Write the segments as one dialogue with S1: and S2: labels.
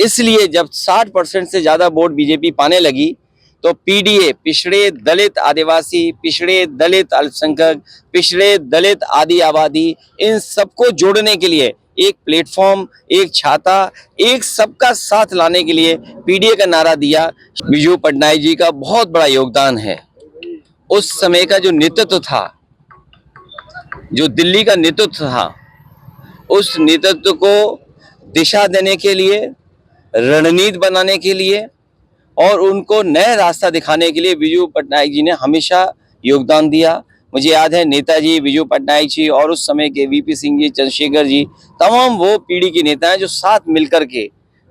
S1: इसलिए जब 60% से ज्यादा वोट बीजेपी पाने लगी तो पीडीए, पिछड़े दलित आदिवासी, पिछड़े दलित अल्पसंख्यक, पिछड़े दलित आदि आबादी, इन सबको जोड़ने के लिए एक प्लेटफॉर्म, एक छाता, एक सबका साथ लाने के लिए पीडीए का नारा दिया। बिजू पटनायक जी का बहुत बड़ा योगदान है। उस समय का जो नेतृत्व था, जो दिल्ली का नेतृत्व था, उस नेतृत्व को दिशा देने के लिए, रणनीति बनाने के लिए और उनको नया रास्ता दिखाने के लिए बिजू पटनायक जी ने हमेशा योगदान दिया। मुझे याद है नेताजी, बिजू पटनायक जी और उस समय के वीपी सिंह जी, चंद्रशेखर जी, तमाम वो पीढ़ी के नेता हैं जो साथ मिलकर के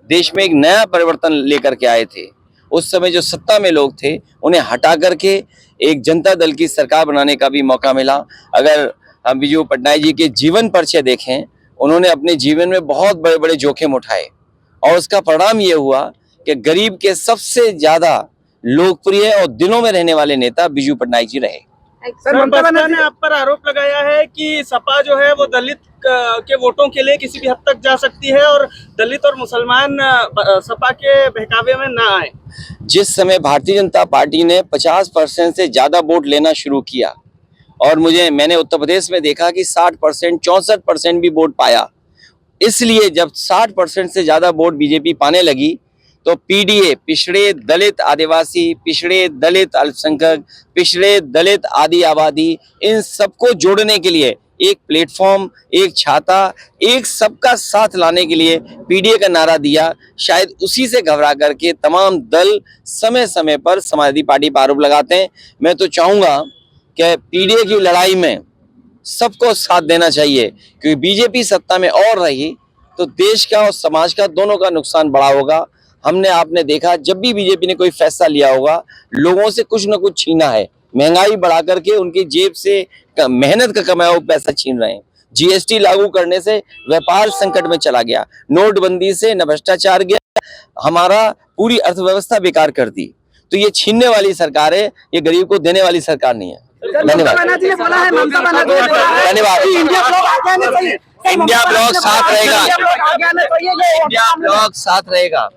S1: देश में एक नया परिवर्तन लेकर के आए थे। उस समय जो सत्ता में लोग थे उन्हें हटा करके एक जनता दल की सरकार बनाने का भी मौका मिला। अगर हम बिजू पटनायक जी के जीवन परिचय देखें, उन्होंने अपने जीवन में बहुत बड़े बड़े जोखिम उठाए और उसका परिणाम ये हुआ कि गरीब के सबसे ज्यादा लोकप्रिय और दिलों में रहने वाले नेता बिजू पटनायक जी रहे।
S2: सर, बसपा ने आप पर आरोप लगाया है कि सपा जो है वो दलित के वोटों के लिए किसी भी हद तक जा सकती है और दलित और मुसलमान सपा के बहकावे में ना आए।
S1: जिस समय भारतीय जनता पार्टी ने 50% से ज्यादा वोट लेना शुरू किया और मैंने उत्तर प्रदेश में देखा कि 60%, 64% भी वोट पाया। इसलिए जब 60% से ज्यादा वोट बीजेपी पाने लगी तो पीडीए, पिछड़े दलित आदिवासी, पिछड़े दलित अल्पसंख्यक, पिछड़े दलित आदि आबादी, इन सबको जोड़ने के लिए एक प्लेटफॉर्म, एक छाता, एक सबका साथ लाने के लिए पीडीए का नारा दिया। शायद उसी से घबरा करके तमाम दल समय समय पर समाजवादी पार्टी पर आरोप लगाते हैं। मैं तो चाहूंगा कि पीडीए की लड़ाई में सबको साथ देना चाहिए, क्योंकि बीजेपी सत्ता में और रही तो देश का और समाज का दोनों का नुकसान बड़ा होगा। आपने देखा जब भी बीजेपी ने कोई फैसला लिया होगा, लोगों से कुछ न कुछ छीना है। महंगाई बढ़ा करके उनकी जेब से मेहनत का कमाया हुआ पैसा छीन रहे हैं। जीएसटी लागू करने से व्यापार संकट में चला गया, नोटबंदी से न भ्रष्टाचार गया, हमारा पूरी अर्थव्यवस्था बेकार कर दी। तो ये छीनने वाली सरकार है, ये गरीब को देने वाली सरकार नहीं है। धन्यवाद। धन्यवाद। इंडिया ब्लॉक साथ रहेगा। इंडिया ब्लॉक साथ रहेगा।